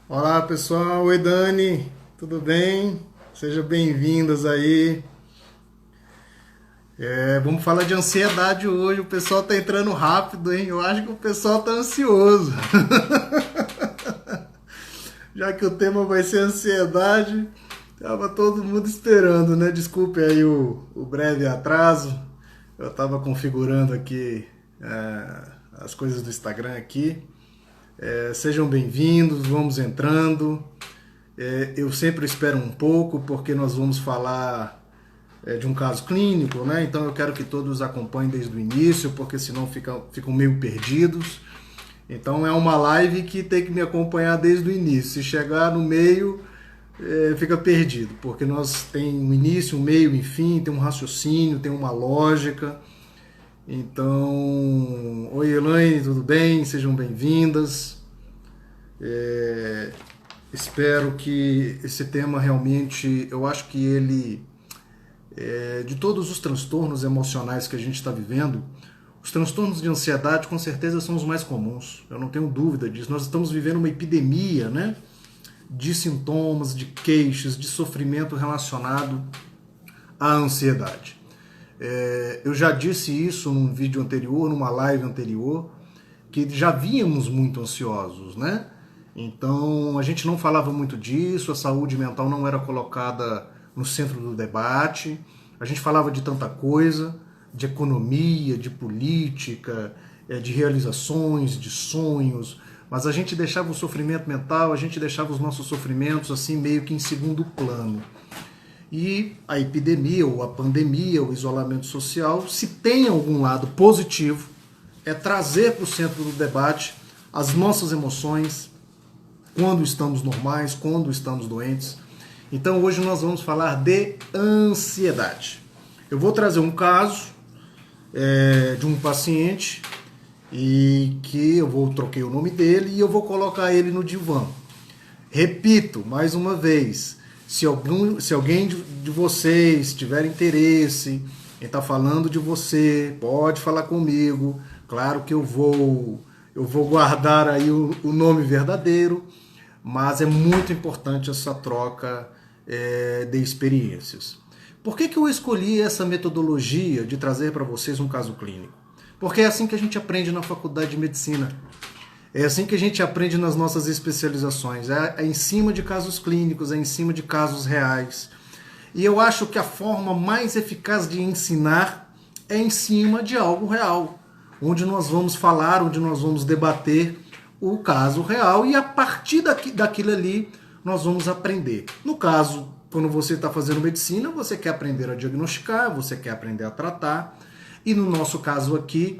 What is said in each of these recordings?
Olá pessoal, oi Dani, tudo bem? Sejam bem-vindas aí. Vamos falar de ansiedade hoje. O pessoal tá entrando rápido, hein? Eu acho que o pessoal tá ansioso. Já que o tema vai ser ansiedade, tava todo mundo esperando, né? Desculpe aí o breve atraso. Eu tava configurando aqui as coisas do Instagram aqui. Sejam bem-vindos, vamos entrando. Eu sempre espero um pouco, porque nós vamos falar de um caso clínico, né? Então eu quero que todos acompanhem desde o início, porque senão ficam meio perdidos. Então é uma live que tem que me acompanhar desde o início. Se chegar no meio, fica perdido, porque nós tem um início, um meio, um fim, tem um raciocínio, tem uma lógica. Então, oi Elaine, tudo bem? Sejam bem-vindas. Espero que esse tema realmente, eu acho que ele, de todos os transtornos emocionais que a gente está vivendo, os transtornos de ansiedade com certeza são os mais comuns, eu não tenho dúvida disso. Nós estamos vivendo uma epidemia, né, de sintomas, de queixas, de sofrimento relacionado à ansiedade. Eu já disse isso num vídeo anterior, numa live anterior, que já víamos muito ansiosos, né? Então a gente não falava muito disso, a saúde mental não era colocada no centro do debate, a gente falava de tanta coisa, de economia, de política, de realizações, de sonhos, mas a gente deixava o sofrimento mental, a gente deixava os nossos sofrimentos assim meio que em segundo plano. E a epidemia, ou a pandemia, o isolamento social, se tem algum lado positivo, é trazer para o centro do debate as nossas emoções, quando estamos normais, quando estamos doentes. Então hoje nós vamos falar de ansiedade. Eu vou trazer um caso de um paciente e que troquei o nome dele e eu vou colocar ele no divã. Repito mais uma vez, se alguém de vocês tiver interesse em estar falando de você, pode falar comigo. Claro que eu vou guardar aí o nome verdadeiro, mas é muito importante essa troca de experiências. Por que eu escolhi essa metodologia de trazer para vocês um caso clínico? Porque é assim que a gente aprende na faculdade de medicina. É assim que a gente aprende nas nossas especializações. É em cima de casos clínicos, é em cima de casos reais. E eu acho que a forma mais eficaz de ensinar é em cima de algo real, onde nós vamos falar, onde nós vamos debater o caso real e a partir daquilo ali nós vamos aprender. No caso, quando você está fazendo medicina, você quer aprender a diagnosticar, você quer aprender a tratar. E no nosso caso aqui,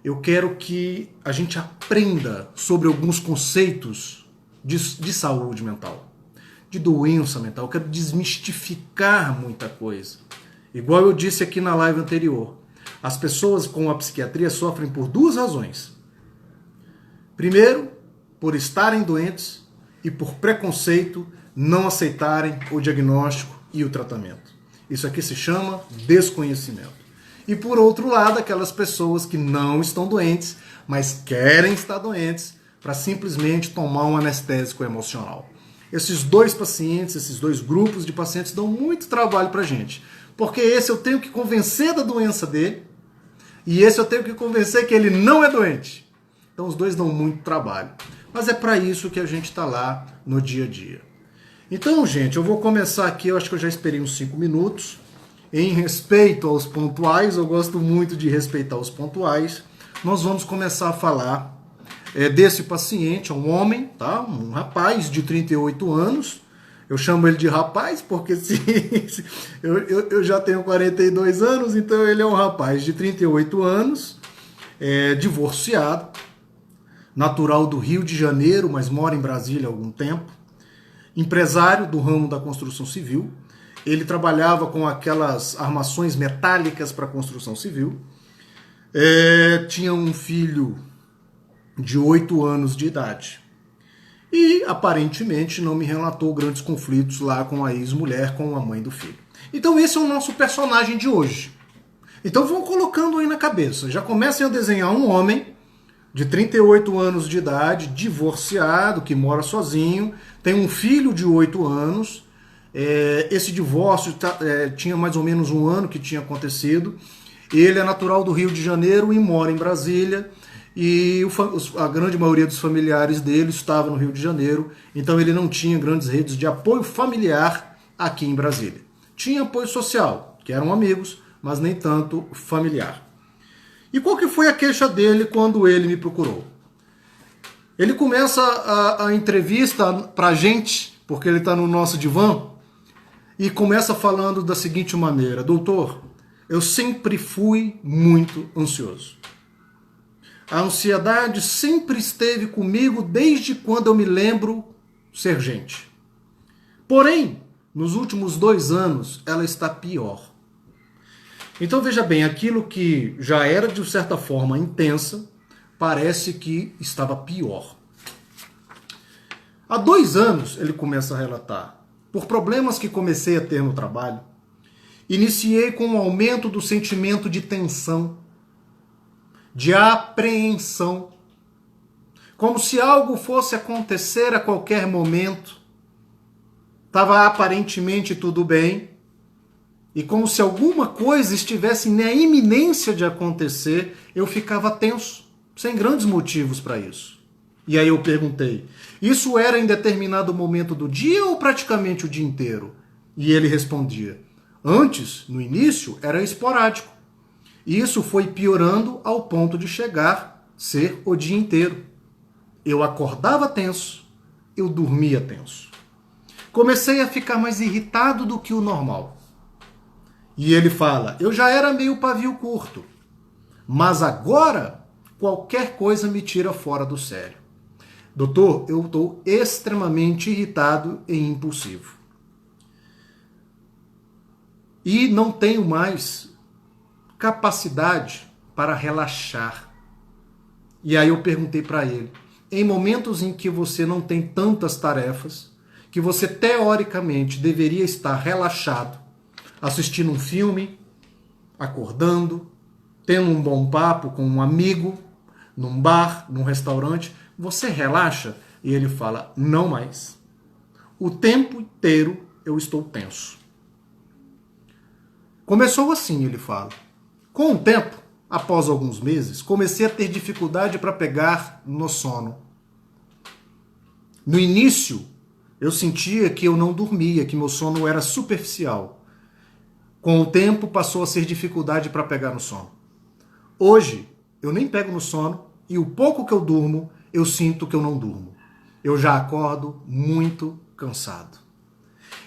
eu quero que a gente aprenda sobre alguns conceitos de saúde mental, de doença mental. Eu quero desmistificar muita coisa. Igual eu disse aqui na live anterior, as pessoas com a psiquiatria sofrem por duas razões. Primeiro, por estarem doentes e por preconceito não aceitarem o diagnóstico e o tratamento. Isso aqui se chama desconhecimento. E por outro lado, aquelas pessoas que não estão doentes, mas querem estar doentes para simplesmente tomar um anestésico emocional. Esses dois pacientes, esses dois grupos de pacientes dão muito trabalho para a gente. Porque esse eu tenho que convencer da doença dele e esse eu tenho que convencer que ele não é doente. Então os dois dão muito trabalho. Mas é para isso que a gente está lá no dia a dia. Então, gente, eu vou começar aqui, eu acho que eu já esperei uns 5 minutos. Em respeito aos pontuais, eu gosto muito de respeitar os pontuais. Nós vamos começar a falar desse paciente, é um homem, tá? Um rapaz de 38 anos. Eu chamo ele de rapaz porque eu já tenho 42 anos, então ele é um rapaz de 38 anos, divorciado, natural do Rio de Janeiro, mas mora em Brasília há algum tempo, empresário do ramo da construção civil. Ele trabalhava com aquelas armações metálicas para construção civil. Tinha um filho de 8 anos de idade. E, aparentemente, não me relatou grandes conflitos lá com a ex-mulher, com a mãe do filho. Então esse é o nosso personagem de hoje. Então vão colocando aí na cabeça. Já comecem a desenhar um homem de 38 anos de idade, divorciado, que mora sozinho, tem um filho de 8 anos. Esse divórcio tinha mais ou menos um ano que tinha acontecido. Ele é natural do Rio de Janeiro e mora em Brasília. E a grande maioria dos familiares dele estava no Rio de Janeiro, então ele não tinha grandes redes de apoio familiar aqui em Brasília. Tinha apoio social, que eram amigos, mas nem tanto familiar. E qual que foi a queixa dele quando ele me procurou? Ele começa a entrevista pra gente, porque ele está no nosso divã, e começa falando da seguinte maneira: doutor, eu sempre fui muito ansioso. A ansiedade sempre esteve comigo desde quando eu me lembro ser gente. Porém, nos últimos 2 anos, ela está pior. Então veja bem, aquilo que já era de certa forma intensa, parece que estava pior. Há 2 anos, ele começa a relatar, por problemas que comecei a ter no trabalho, iniciei com um aumento do sentimento de tensão, de apreensão, como se algo fosse acontecer a qualquer momento. Estava aparentemente tudo bem, e como se alguma coisa estivesse na iminência de acontecer, eu ficava tenso, sem grandes motivos para isso. E aí eu perguntei, isso era em determinado momento do dia ou praticamente o dia inteiro? E ele respondia, antes, no início, era esporádico. E isso foi piorando ao ponto de chegar a ser o dia inteiro. Eu acordava tenso, eu dormia tenso. Comecei a ficar mais irritado do que o normal. E ele fala, eu já era meio pavio curto, mas agora qualquer coisa me tira fora do sério. Doutor, eu estou extremamente irritado e impulsivo. E não tenho mais capacidade para relaxar. E aí eu perguntei para ele, em momentos em que você não tem tantas tarefas, que você teoricamente deveria estar relaxado, assistindo um filme, acordando, tendo um bom papo com um amigo, num bar, num restaurante, você relaxa? E ele fala, não mais. O tempo inteiro eu estou tenso. Começou assim, ele fala. Com o tempo, após alguns meses, comecei a ter dificuldade para pegar no sono. No início, eu sentia que eu não dormia, que meu sono era superficial. Com o tempo, passou a ser dificuldade para pegar no sono. Hoje, eu nem pego no sono e o pouco que eu durmo, eu sinto que eu não durmo. Eu já acordo muito cansado.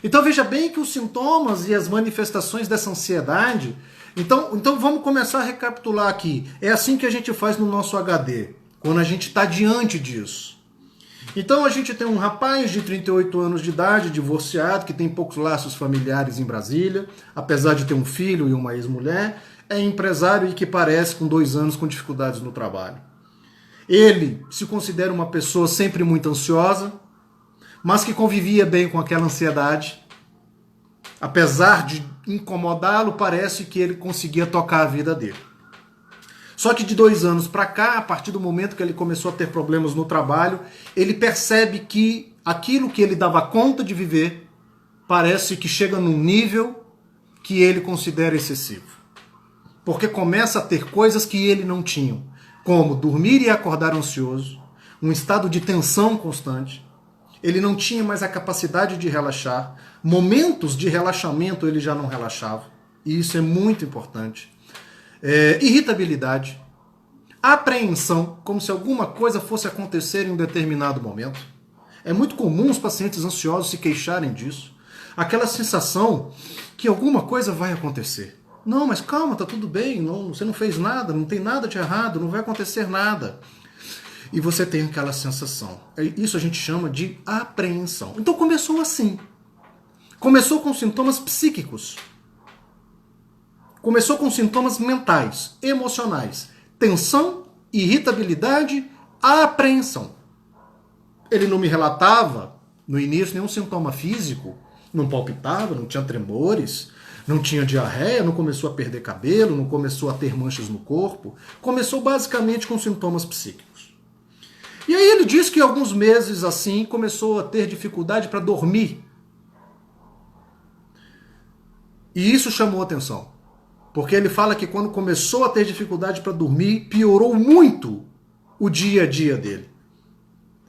Então veja bem que os sintomas e as manifestações dessa ansiedade... Então vamos começar a recapitular aqui. É assim que a gente faz no nosso HD, quando a gente está diante disso. Então a gente tem um rapaz de 38 anos de idade, divorciado, que tem poucos laços familiares em Brasília, apesar de ter um filho e uma ex-mulher, é empresário e que parece com 2 anos com dificuldades no trabalho. Ele se considera uma pessoa sempre muito ansiosa, mas que convivia bem com aquela ansiedade. Apesar de incomodá-lo, parece que ele conseguia tocar a vida dele. Só que de 2 anos para cá, a partir do momento que ele começou a ter problemas no trabalho, ele percebe que aquilo que ele dava conta de viver parece que chega num nível que ele considera excessivo. Porque começa a ter coisas que ele não tinha, como dormir e acordar ansioso, um estado de tensão constante. Ele não tinha mais a capacidade de relaxar. Momentos de relaxamento ele já não relaxava. E isso é muito importante. Irritabilidade. Apreensão, como se alguma coisa fosse acontecer em um determinado momento. É muito comum os pacientes ansiosos se queixarem disso. Aquela sensação que alguma coisa vai acontecer. Não, mas calma, tá tudo bem. Não, você não fez nada, não tem nada de errado, não vai acontecer nada. E você tem aquela sensação. Isso a gente chama de apreensão. Então começou assim. Começou com sintomas psíquicos. Começou com sintomas mentais, emocionais. Tensão, irritabilidade, apreensão. Ele não me relatava, no início, nenhum sintoma físico. Não palpitava, não tinha tremores, não tinha diarreia, não começou a perder cabelo, não começou a ter manchas no corpo. Começou basicamente com sintomas psíquicos. E aí ele diz que alguns meses assim começou a ter dificuldade para dormir. E isso chamou atenção. Porque ele fala que quando começou a ter dificuldade para dormir, piorou muito o dia a dia dele.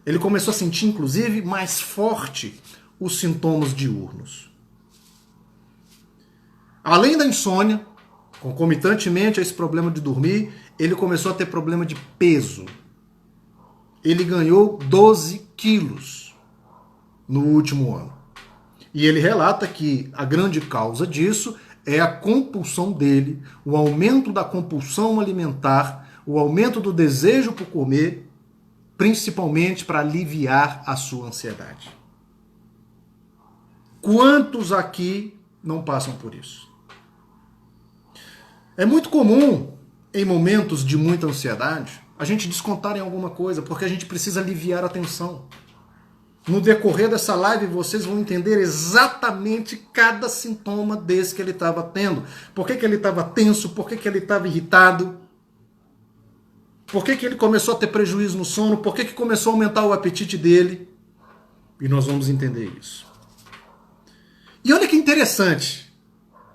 Ele começou a sentir, inclusive, mais forte os sintomas diurnos. Além da insônia, concomitantemente a esse problema de dormir, ele começou a ter problema de peso. Ele ganhou 12 quilos no último ano. E ele relata que a grande causa disso é a compulsão dele, o aumento da compulsão alimentar, o aumento do desejo por comer, principalmente para aliviar a sua ansiedade. Quantos aqui não passam por isso? É muito comum, em momentos de muita ansiedade, a gente descontar em alguma coisa, porque a gente precisa aliviar a tensão. No decorrer dessa live, vocês vão entender exatamente cada sintoma desse que ele estava tendo. Por que ele estava tenso, por que ele estava irritado, por que ele começou a ter prejuízo no sono, por que começou a aumentar o apetite dele. E nós vamos entender isso. E olha que interessante.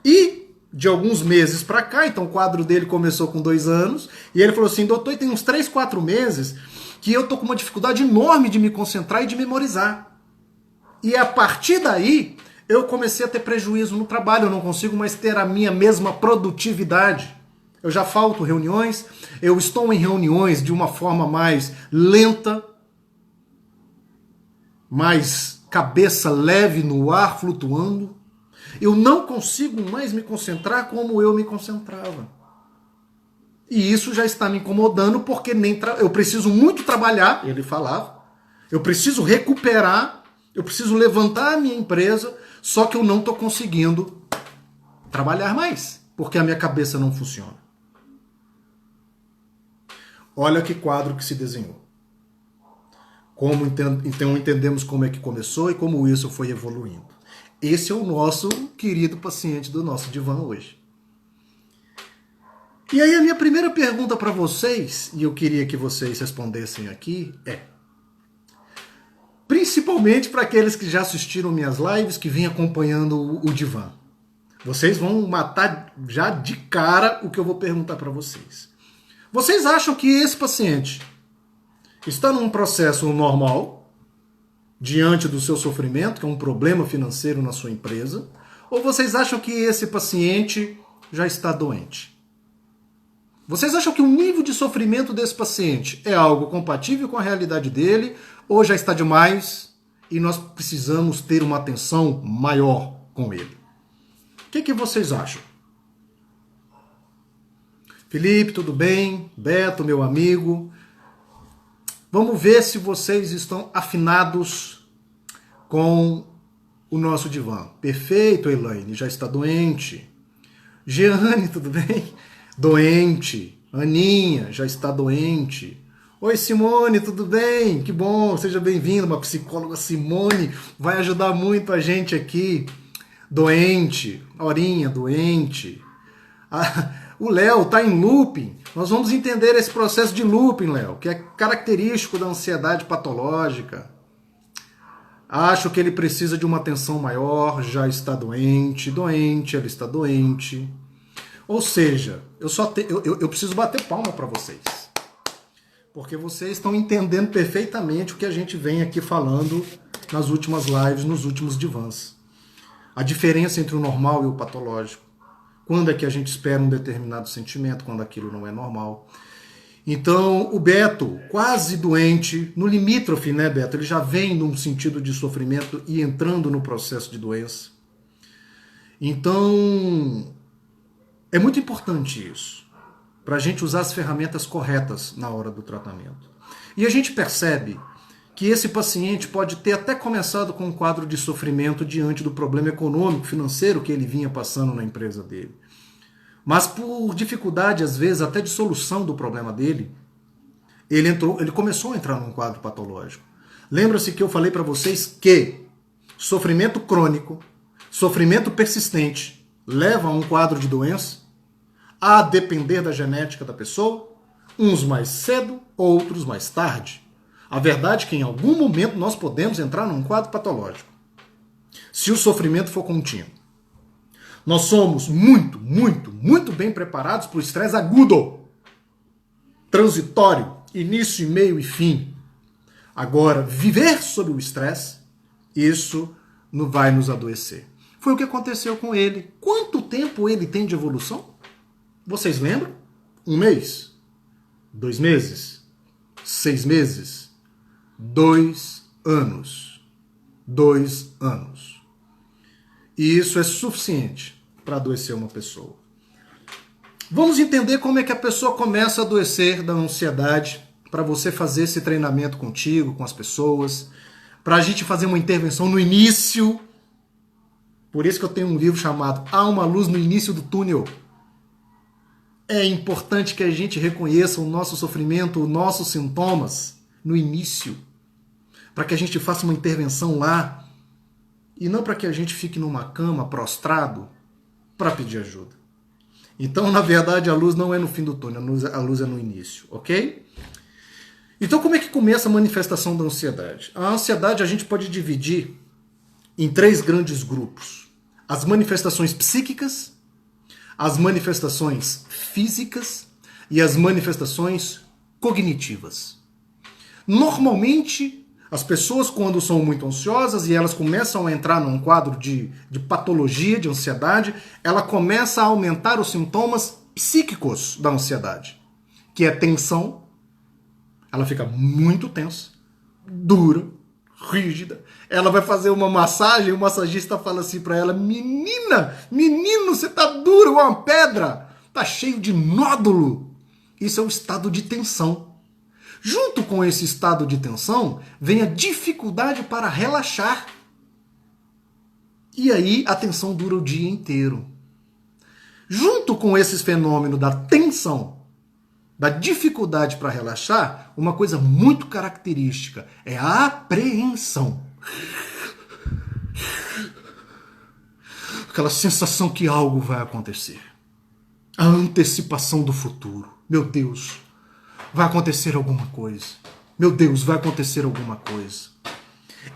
E de alguns meses para cá, então o quadro dele começou com 2 anos, e ele falou assim, doutor, tem uns 3, 4 meses que eu tô com uma dificuldade enorme de me concentrar e de memorizar. E a partir daí, eu comecei a ter prejuízo no trabalho, eu não consigo mais ter a minha mesma produtividade. Eu já falto reuniões, eu estou em reuniões de uma forma mais lenta, mais cabeça leve no ar, flutuando. Eu não consigo mais me concentrar como eu me concentrava. E isso já está me incomodando porque eu preciso muito trabalhar, ele falava, eu preciso recuperar, eu preciso levantar a minha empresa, só que eu não estou conseguindo trabalhar mais, porque a minha cabeça não funciona. Olha que quadro que se desenhou. Então entendemos como é que começou e como isso foi evoluindo. Esse é o nosso querido paciente do nosso divã hoje. E aí a minha primeira pergunta para vocês, e eu queria que vocês respondessem aqui, principalmente para aqueles que já assistiram minhas lives, que vêm acompanhando o divã. Vocês vão matar já de cara o que eu vou perguntar para vocês. Vocês acham que esse paciente está num processo normal, diante do seu sofrimento, que é um problema financeiro na sua empresa, ou vocês acham que esse paciente já está doente? Vocês acham que o nível de sofrimento desse paciente é algo compatível com a realidade dele, ou já está demais e nós precisamos ter uma atenção maior com ele? O que vocês acham? Felipe, tudo bem? Beto, meu amigo. Vamos ver se vocês estão afinados com o nosso divã. Perfeito, Elaine, já está doente. Jeane, tudo bem? Doente. Aninha, já está doente. Oi, Simone, tudo bem? Que bom, seja bem-vinda. Uma psicóloga Simone vai ajudar muito a gente aqui. Doente. Aurinha, doente. O Léo está em looping. Nós vamos entender esse processo de looping, Léo, que é característico da ansiedade patológica. Acho que ele precisa de uma atenção maior, já está doente, ela está doente. Ou seja, eu preciso bater palma para vocês. Porque vocês estão entendendo perfeitamente o que a gente vem aqui falando nas últimas lives, nos últimos divãs. A diferença entre o normal e o patológico. Quando é que a gente espera um determinado sentimento, quando aquilo não é normal. Então, o Beto, quase doente, no limítrofe, né, Beto? Ele já vem num sentido de sofrimento e entrando no processo de doença. Então, é muito importante isso, para a gente usar as ferramentas corretas na hora do tratamento. E a gente percebe que esse paciente pode ter até começado com um quadro de sofrimento diante do problema econômico, financeiro que ele vinha passando na empresa dele. Mas por dificuldade, às vezes, até de solução do problema dele, ele começou a entrar num quadro patológico. Lembra-se que eu falei para vocês que sofrimento crônico, sofrimento persistente, leva a um quadro de doença, a depender da genética da pessoa, uns mais cedo, outros mais tarde. A verdade é que em algum momento nós podemos entrar num quadro patológico, se o sofrimento for contínuo. Nós somos muito bem preparados para o estresse agudo, transitório, início, meio e fim. Agora, viver sob o estresse, isso não vai nos adoecer. Foi o que aconteceu com ele. Quanto tempo ele tem de evolução? Vocês lembram? 1 mês? 2 meses? 6 meses? 2 anos. 2 anos. E isso é suficiente para adoecer uma pessoa. Vamos entender como é que a pessoa começa a adoecer da ansiedade, para você fazer esse treinamento contigo, com as pessoas, para a gente fazer uma intervenção no início. Por isso que eu tenho um livro chamado Há uma Luz no Início do Túnel. É importante que a gente reconheça o nosso sofrimento, os nossos sintomas no início, para que a gente faça uma intervenção lá, e não para que a gente fique numa cama prostrado para pedir ajuda. Então, na verdade, a luz não é no fim do túnel, a luz é no início, ok? Então, como é que começa a manifestação da ansiedade? A ansiedade a gente pode dividir em 3 grandes grupos. As manifestações psíquicas, as manifestações físicas e as manifestações cognitivas. Normalmente, as pessoas, quando são muito ansiosas e elas começam a entrar num quadro de patologia, de ansiedade, ela começa a aumentar os sintomas psíquicos da ansiedade, que é tensão. Ela fica muito tensa, dura, rígida. Ela vai fazer uma massagem, o massagista fala assim para ela: menino, você tá duro igual uma pedra, tá cheio de nódulo. Isso é um estado de tensão. Junto com esse estado de tensão, vem a dificuldade para relaxar. E aí a tensão dura o dia inteiro. Junto com esses fenômenos da tensão, da dificuldade para relaxar, uma coisa muito característica é a apreensão. Aquela sensação que algo vai acontecer. A antecipação do futuro. Meu Deus, vai acontecer alguma coisa. Meu Deus, vai acontecer alguma coisa.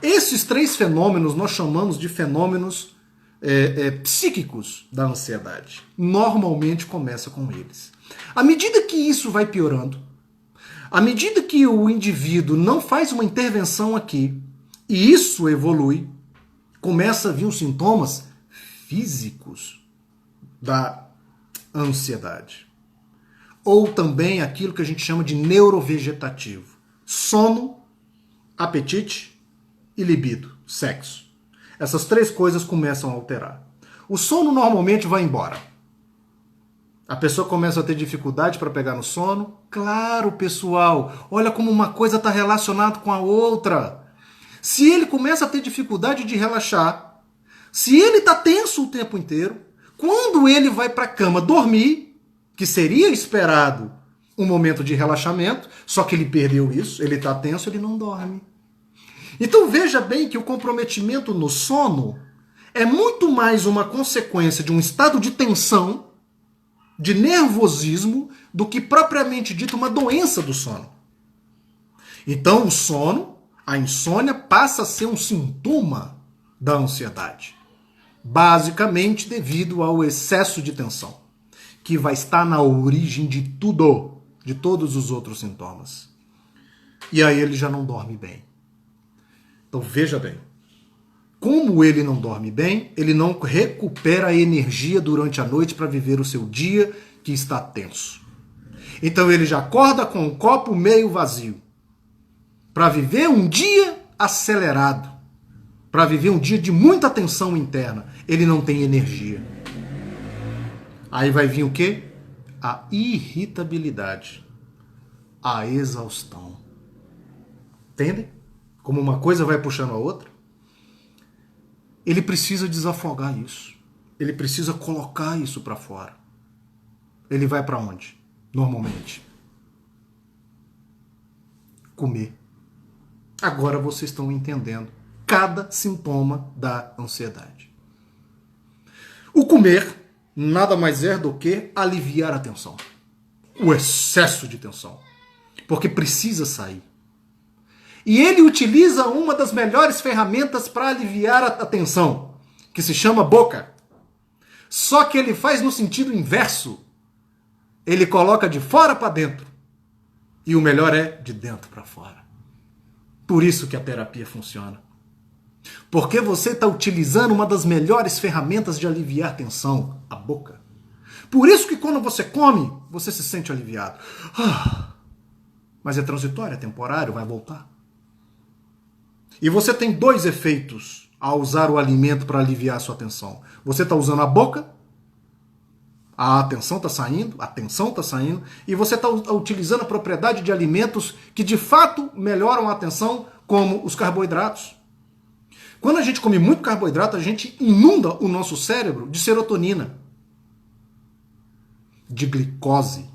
Esses 3 fenômenos nós chamamos de fenômenos psíquicos da ansiedade. Normalmente começa com eles. À medida que isso vai piorando, à medida que o indivíduo não faz uma intervenção aqui, e isso evolui, começa a vir os sintomas físicos da ansiedade. Ou também aquilo que a gente chama de neurovegetativo. Sono, apetite e libido, sexo. Essas 3 coisas começam a alterar. O sono normalmente vai embora. A pessoa começa a ter dificuldade para pegar no sono. Claro, pessoal, olha como uma coisa está relacionada com a outra. Se ele começa a ter dificuldade de relaxar, se ele está tenso o tempo inteiro, quando ele vai para a cama dormir, que seria esperado um momento de relaxamento, só que ele perdeu isso, ele está tenso, ele não dorme. Então veja bem que o comprometimento no sono é muito mais uma consequência de um estado de tensão, de nervosismo, do que propriamente dito uma doença do sono. Então o sono, a insônia, passa a ser um sintoma da ansiedade. Basicamente devido ao excesso de tensão, que vai estar na origem de tudo, de todos os outros sintomas. E aí ele já não dorme bem. Então veja bem, como ele não dorme bem, ele não recupera a energia durante a noite para viver o seu dia que está tenso. Então ele já acorda com o copo meio vazio, para viver um dia acelerado, para viver um dia de muita tensão interna. Ele não tem energia. Aí vai vir o quê? A irritabilidade, a exaustão. Entendem? Como uma coisa vai puxando a outra. Ele precisa desafogar isso. Ele precisa colocar isso para fora. Ele vai para onde? Normalmente. Comer. Agora vocês estão entendendo cada sintoma da ansiedade. O comer nada mais é do que aliviar a tensão. O excesso de tensão. Porque precisa sair. E ele utiliza uma das melhores ferramentas para aliviar a tensão, que se chama boca. Só que ele faz no sentido inverso. Ele coloca de fora para dentro. E o melhor é de dentro para fora. Por isso que a terapia funciona. Porque você está utilizando uma das melhores ferramentas de aliviar tensão, a boca. Por isso que quando você come, você se sente aliviado. Mas é transitório, é temporário, vai voltar. E você tem dois efeitos ao usar o alimento para aliviar a sua tensão. Você está usando a boca, a tensão está saindo, e você está utilizando a propriedade de alimentos que de fato melhoram a tensão, como os carboidratos. Quando a gente come muito carboidrato, a gente inunda o nosso cérebro de serotonina, de glicose,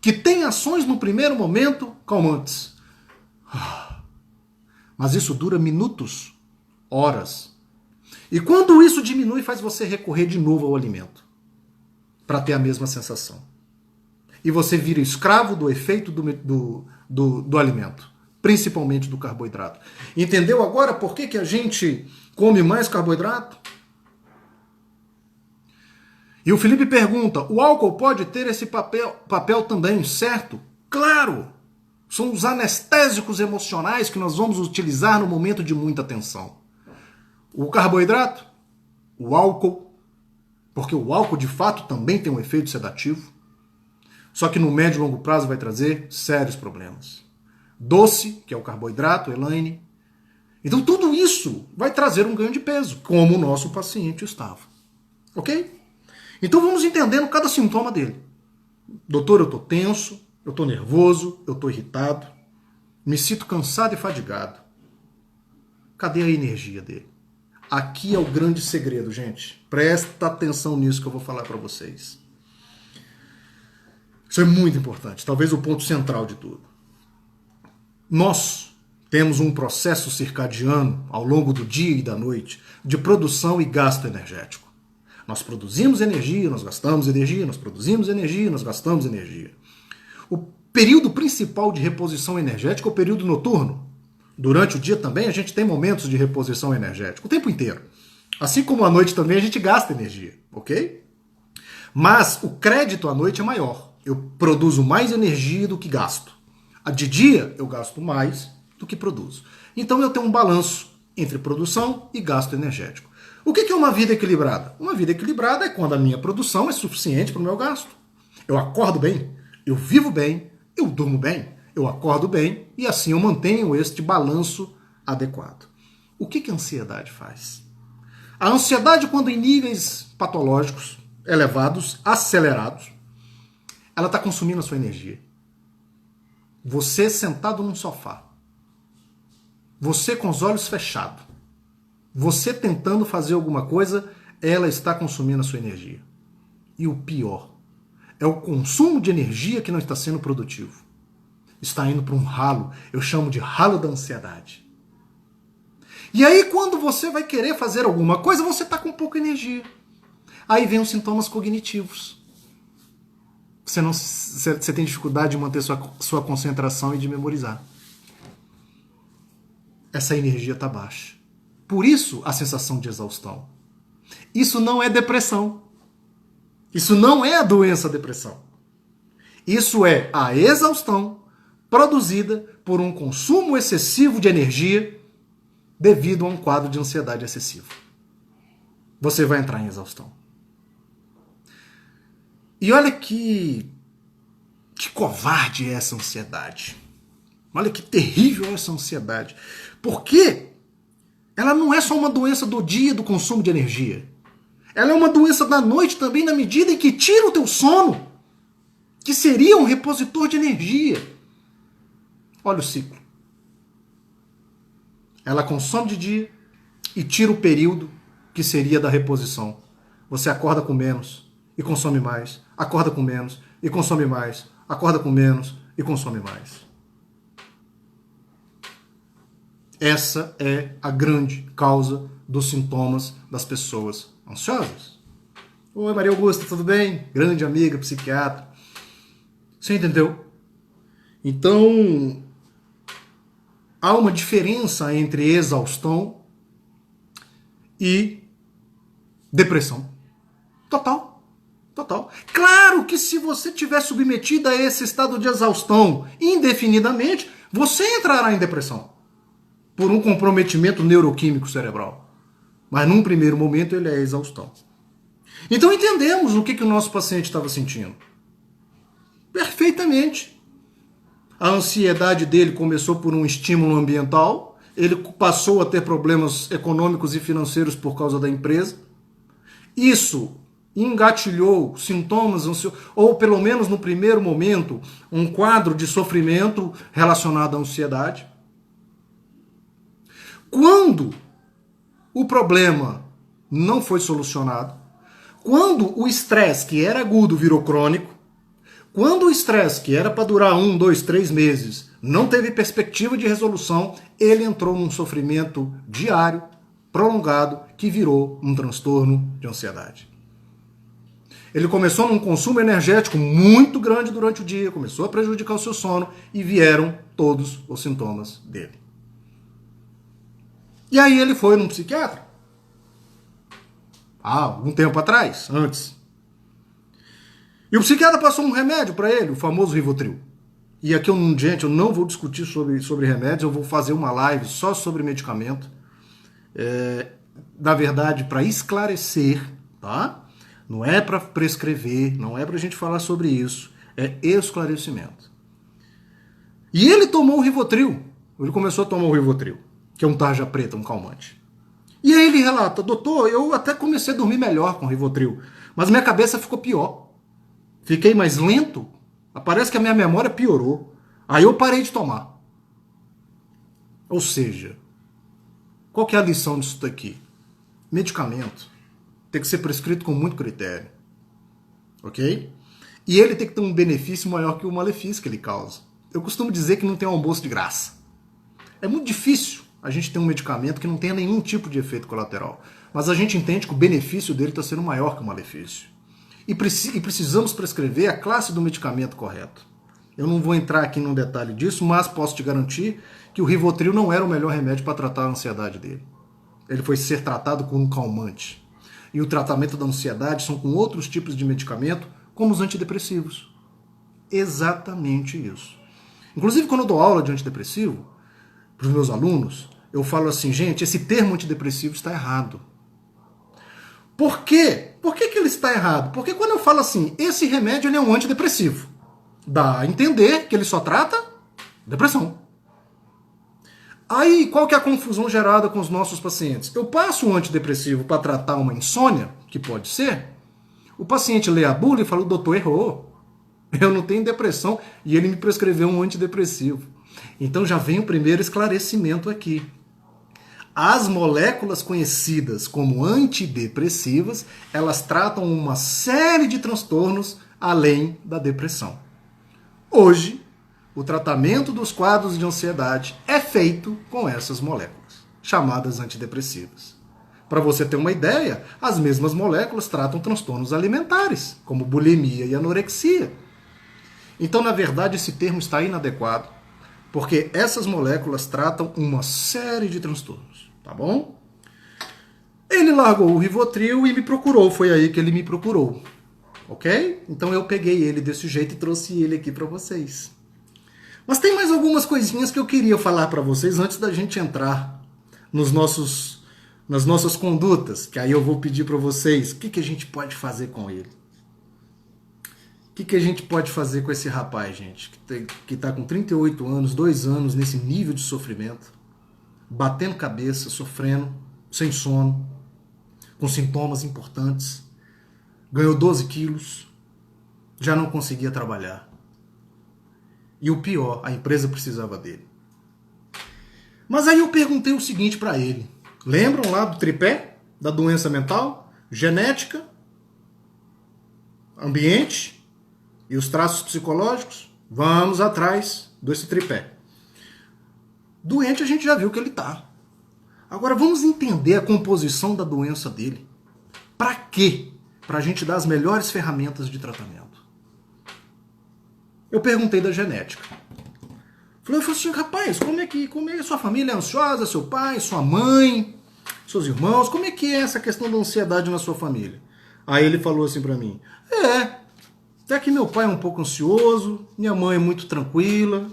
que tem ações no primeiro momento calmantes. Mas isso dura minutos, horas. E quando isso diminui, faz você recorrer de novo ao alimento, para ter a mesma sensação. E você vira escravo do efeito do alimento, principalmente do carboidrato. Entendeu agora por que a gente come mais carboidrato? E o Felipe pergunta, o álcool pode ter esse papel também, certo? Claro! São os anestésicos emocionais que nós vamos utilizar no momento de muita tensão. O carboidrato, o álcool, porque o álcool de fato também tem um efeito sedativo, só que no médio e longo prazo vai trazer sérios problemas. Doce, que é o carboidrato, Elaine. Então tudo isso vai trazer um ganho de peso, como o nosso paciente estava. Ok? Então vamos entendendo cada sintoma dele. Doutor, eu estou tenso, eu estou nervoso, eu estou irritado, me sinto cansado e fadigado. Cadê a energia dele? Aqui é o grande segredo, gente. Presta atenção nisso que eu vou falar para vocês. Isso é muito importante, talvez o ponto central de tudo. Nós temos um processo circadiano ao longo do dia e da noite de produção e gasto energético. Nós produzimos energia, nós gastamos energia, nós produzimos energia, nós gastamos energia. O período principal de reposição energética é o período noturno. Durante o dia também a gente tem momentos de reposição energética, o tempo inteiro. Assim como à noite também a gente gasta energia, ok? Mas o crédito à noite é maior. Eu produzo mais energia do que gasto. De dia eu gasto mais do que produzo. Então eu tenho um balanço entre produção e gasto energético. O que é uma vida equilibrada? Uma vida equilibrada é quando a minha produção é suficiente para o meu gasto. Eu acordo bem, eu vivo bem, eu durmo bem, eu acordo bem e assim eu mantenho este balanço adequado. O que a ansiedade faz? A ansiedade, quando em níveis patológicos elevados, acelerados, ela está consumindo a sua energia. Você sentado num sofá, você com os olhos fechados, você tentando fazer alguma coisa, ela está consumindo a sua energia. E o pior, é o consumo de energia que não está sendo produtivo. Está indo para um ralo, eu chamo de ralo da ansiedade. E aí quando você vai querer fazer alguma coisa, você está com pouca energia. Aí vem os sintomas cognitivos. Você tem dificuldade de manter sua concentração e de memorizar. Essa energia está baixa. Por isso a sensação de exaustão. Isso não é depressão. Isso não é a doença depressão. Isso é a exaustão produzida por um consumo excessivo de energia devido a um quadro de ansiedade excessiva. Você vai entrar em exaustão. E olha que covarde é essa ansiedade. Olha que terrível é essa ansiedade. Porque ela não é só uma doença do dia do consumo de energia. Ela é uma doença da noite também, na medida em que tira o teu sono, que seria um repositor de energia. Olha o ciclo. Ela consome de dia e tira o período que seria da reposição. Você acorda com menos e consome mais. Acorda com menos e consome mais. Acorda com menos e consome mais. Essa é a grande causa dos sintomas das pessoas ansiosas. Oi, Maria Augusta, tudo bem? Grande amiga, psiquiatra. Você entendeu? Então, há uma diferença entre exaustão e depressão. Total. Total. Claro que se você estiver submetido a esse estado de exaustão indefinidamente, você entrará em depressão por um comprometimento neuroquímico cerebral. Mas num primeiro momento ele é exaustão. Então entendemos o que o nosso paciente estava sentindo. Perfeitamente. A ansiedade dele começou por um estímulo ambiental, ele passou a ter problemas econômicos e financeiros por causa da empresa. Isso engatilhou sintomas, ou pelo menos no primeiro momento, um quadro de sofrimento relacionado à ansiedade. Quando o problema não foi solucionado, quando o estresse que era agudo virou crônico, quando o estresse que era para durar 1, 2, 3 meses não teve perspectiva de resolução, ele entrou num sofrimento diário, prolongado, que virou um transtorno de ansiedade. Ele começou num consumo energético muito grande durante o dia, começou a prejudicar o seu sono e vieram todos os sintomas dele. E aí ele foi num psiquiatra. Algum tempo atrás, antes. E o psiquiatra passou um remédio para ele, o famoso Rivotril. E aqui, gente, eu não vou discutir sobre remédios, eu vou fazer uma live só sobre medicamento. Na verdade, para esclarecer, tá? Não é para prescrever, não é para a gente falar sobre isso, é esclarecimento. E ele tomou o Rivotril, ele começou a tomar o Rivotril, que é um tarja preta, um calmante. E aí ele relata, doutor, eu até comecei a dormir melhor com o Rivotril, mas minha cabeça ficou pior. Fiquei mais lento, parece que a minha memória piorou. Aí eu parei de tomar. Ou seja, qual que é a lição disso daqui? Medicamento tem que ser prescrito com muito critério. Ok? E ele tem que ter um benefício maior que o malefício que ele causa. Eu costumo dizer que não tem almoço de graça. É muito difícil a gente ter um medicamento que não tenha nenhum tipo de efeito colateral. Mas a gente entende que o benefício dele está sendo maior que o malefício. E precisamos prescrever a classe do medicamento correto. Eu não vou entrar aqui no detalhe disso, mas posso te garantir que o Rivotril não era o melhor remédio para tratar a ansiedade dele. Ele foi ser tratado com um calmante. E o tratamento da ansiedade são com outros tipos de medicamento, como os antidepressivos. Exatamente isso. Inclusive, quando eu dou aula de antidepressivo, para os meus alunos, eu falo assim, gente, esse termo antidepressivo está errado. Por quê? Por que ele está errado? Porque quando eu falo assim, esse remédio ele é um antidepressivo, dá a entender que ele só trata depressão. Aí, qual que é a confusão gerada com os nossos pacientes? Eu passo um antidepressivo para tratar uma insônia, que pode ser, o paciente lê a bula e fala, o doutor errou, eu não tenho depressão, e ele me prescreveu um antidepressivo. Então já vem o primeiro esclarecimento aqui. As moléculas conhecidas como antidepressivas, elas tratam uma série de transtornos além da depressão. Hoje, o tratamento dos quadros de ansiedade é feito com essas moléculas, chamadas antidepressivas. Para você ter uma ideia, as mesmas moléculas tratam transtornos alimentares, como bulimia e anorexia. Então, na verdade, esse termo está inadequado, porque essas moléculas tratam uma série de transtornos, tá bom? Ele largou o Rivotril e me procurou, foi aí que ele me procurou, ok? Então eu peguei ele desse jeito e trouxe ele aqui para vocês. Mas tem mais algumas coisinhas que eu queria falar para vocês antes da gente entrar nas nossas condutas, que aí eu vou pedir para vocês o que a gente pode fazer com ele. O que a gente pode fazer com esse rapaz, gente, que está com 38 anos, 2 anos nesse nível de sofrimento, batendo cabeça, sofrendo, sem sono, com sintomas importantes, ganhou 12 quilos, já não conseguia trabalhar. E o pior, a empresa precisava dele. Mas aí eu perguntei o seguinte para ele. Lembram lá do tripé da doença mental? Genética, ambiente e os traços psicológicos? Vamos atrás desse tripé. Doente a gente já viu que ele tá. Agora vamos entender a composição da doença dele. Para quê? Para a gente dar as melhores ferramentas de tratamento. Eu perguntei da genética. Eu falei assim, rapaz, como é que a sua família é ansiosa, seu pai, sua mãe, seus irmãos, como é que é essa questão da ansiedade na sua família? Aí ele falou assim pra mim, até que meu pai é um pouco ansioso, minha mãe é muito tranquila,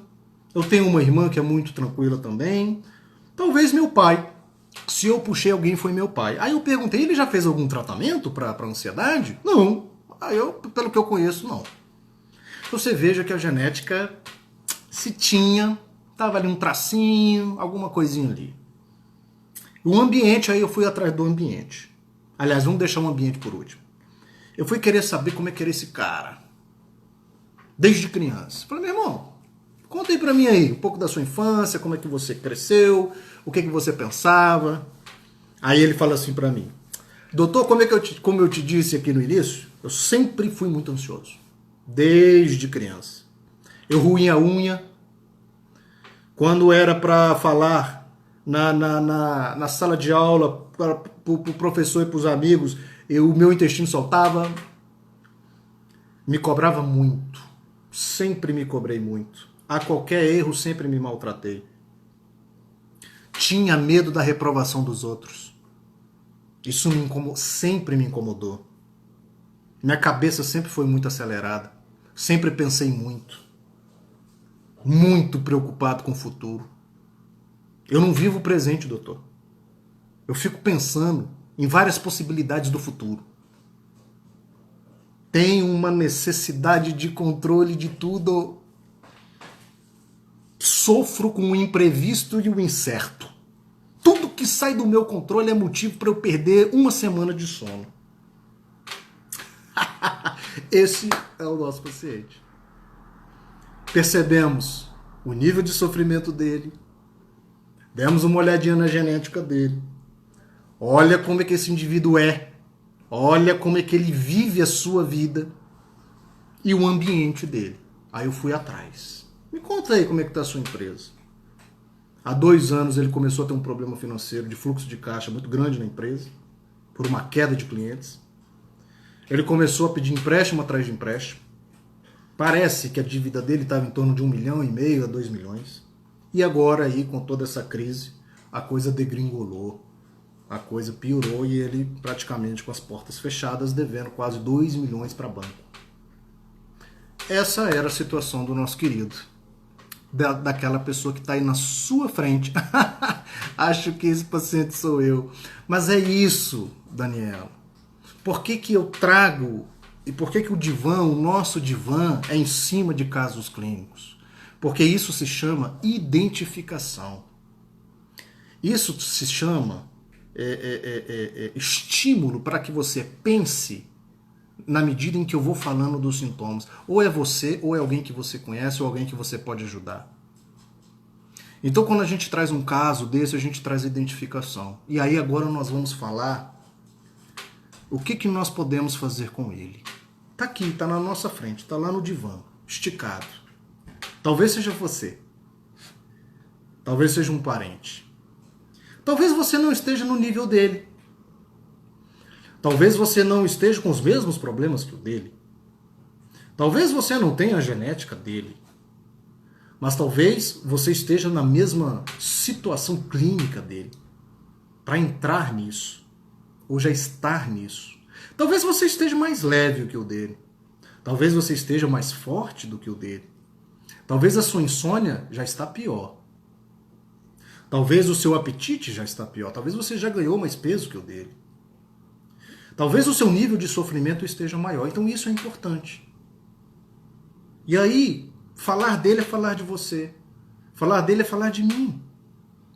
eu tenho uma irmã que é muito tranquila também, talvez meu pai. Se eu puxei alguém, foi meu pai. Aí eu perguntei, ele já fez algum tratamento para ansiedade? Não. Aí eu, pelo que eu conheço, não. Então você veja que a genética, se tinha, tava ali um tracinho, alguma coisinha ali. O ambiente, aí eu fui atrás do ambiente. Aliás, vamos deixar o ambiente por último. Eu fui querer saber como é que era esse cara. Desde criança. Falei, meu irmão, conta aí pra mim aí, um pouco da sua infância, como é que você cresceu, o que você pensava. Aí ele fala assim pra mim, doutor, como eu te disse aqui no início, eu sempre fui muito ansioso. Desde criança. Eu ruía a unha. Quando era pra falar na sala de aula, pro professor e pros amigos, o meu intestino soltava. Me cobrava muito. Sempre me cobrei muito. A qualquer erro, sempre me maltratei. Tinha medo da reprovação dos outros. Isso sempre me incomodou. Minha cabeça sempre foi muito acelerada. Sempre pensei muito. Muito preocupado com o futuro. Eu não vivo o presente, doutor. Eu fico pensando em várias possibilidades do futuro. Tenho uma necessidade de controle de tudo. Sofro com o imprevisto e o incerto. Tudo que sai do meu controle é motivo para eu perder uma semana de sono. Esse é o nosso paciente. Percebemos o nível de sofrimento dele. Demos uma olhadinha na genética dele. Olha como é que esse indivíduo é. Olha como é que ele vive a sua vida. E o ambiente dele. Aí eu fui atrás. Me conta aí como é que está a sua empresa. Há 2 anos ele começou a ter um problema financeiro de fluxo de caixa muito grande na empresa, por uma queda de clientes. Ele começou a pedir empréstimo atrás de empréstimo. Parece que a dívida dele estava em torno de 1,5 milhão a 2 milhões. E agora aí, com toda essa crise, a coisa degringolou. A coisa piorou e ele praticamente com as portas fechadas, devendo quase 2 milhões para banco. Essa era a situação do nosso querido. Daquela pessoa que está aí na sua frente. Acho que esse paciente sou eu. Mas é isso, Daniela. Por que eu trago, e por que o divã, o nosso divã, é em cima de casos clínicos? Porque isso se chama identificação. Isso se chama estímulo para que você pense na medida em que eu vou falando dos sintomas. Ou é você, ou é alguém que você conhece, ou alguém que você pode ajudar. Então, quando a gente traz um caso desse, a gente traz identificação. E aí agora nós vamos falar o que nós podemos fazer com ele. Tá aqui, tá na nossa frente, tá lá no divã, esticado. Talvez seja você. Talvez seja um parente. Talvez você não esteja no nível dele. Talvez você não esteja com os mesmos problemas que o dele. Talvez você não tenha a genética dele. Mas talvez você esteja na mesma situação clínica dele. Para entrar nisso. Ou já estar nisso. Talvez você esteja mais leve do que o dele. Talvez você esteja mais forte do que o dele. Talvez a sua insônia já está pior. Talvez o seu apetite já está pior. Talvez você já ganhou mais peso que o dele. Talvez o seu nível de sofrimento esteja maior. Então isso é importante. E aí, falar dele é falar de você. Falar dele é falar de mim.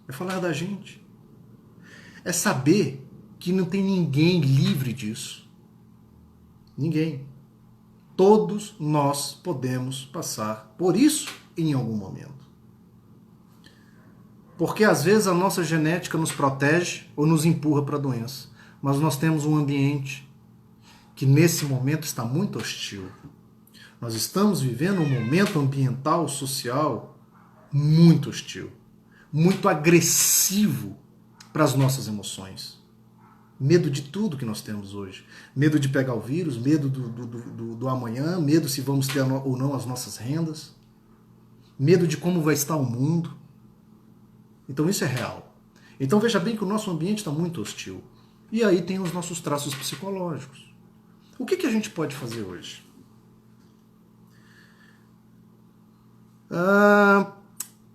É falar da gente. É saber que não tem ninguém livre disso. Ninguém. Todos nós podemos passar por isso em algum momento. Porque às vezes a nossa genética nos protege ou nos empurra para a doença. Mas nós temos um ambiente que nesse momento está muito hostil. Nós estamos vivendo um momento ambiental, social, muito hostil. Muito agressivo para as nossas emoções. Medo de tudo que nós temos hoje. Medo de pegar o vírus, medo do amanhã, medo se vamos ter ou não as nossas rendas. medo de como vai estar o mundo. Então isso é real. Então veja bem que o nosso ambiente está muito hostil. E aí tem os nossos traços psicológicos. O que a gente pode fazer hoje?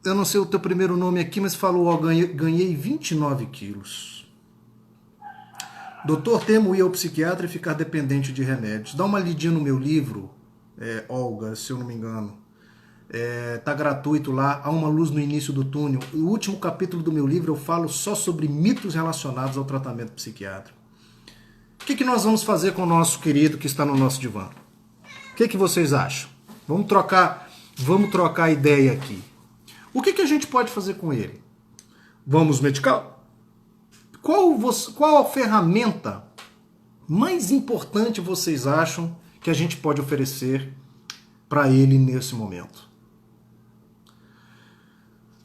Eu não sei o teu primeiro nome aqui, mas falou, ó, ganhei 29 quilos. Doutor, temo ir ao psiquiatra e ficar dependente de remédios. Dá uma lidinha no meu livro, Olga, se eu não me engano. Tá gratuito lá, há uma luz no início do túnel. O último capítulo do meu livro eu falo só sobre mitos relacionados ao tratamento psiquiátrico. O que nós vamos fazer com o nosso querido que está no nosso divã? O que vocês acham? Vamos trocar ideia aqui. O que a gente pode fazer com ele? Vamos medicar? Qual a ferramenta mais importante vocês acham que a gente pode oferecer para ele nesse momento?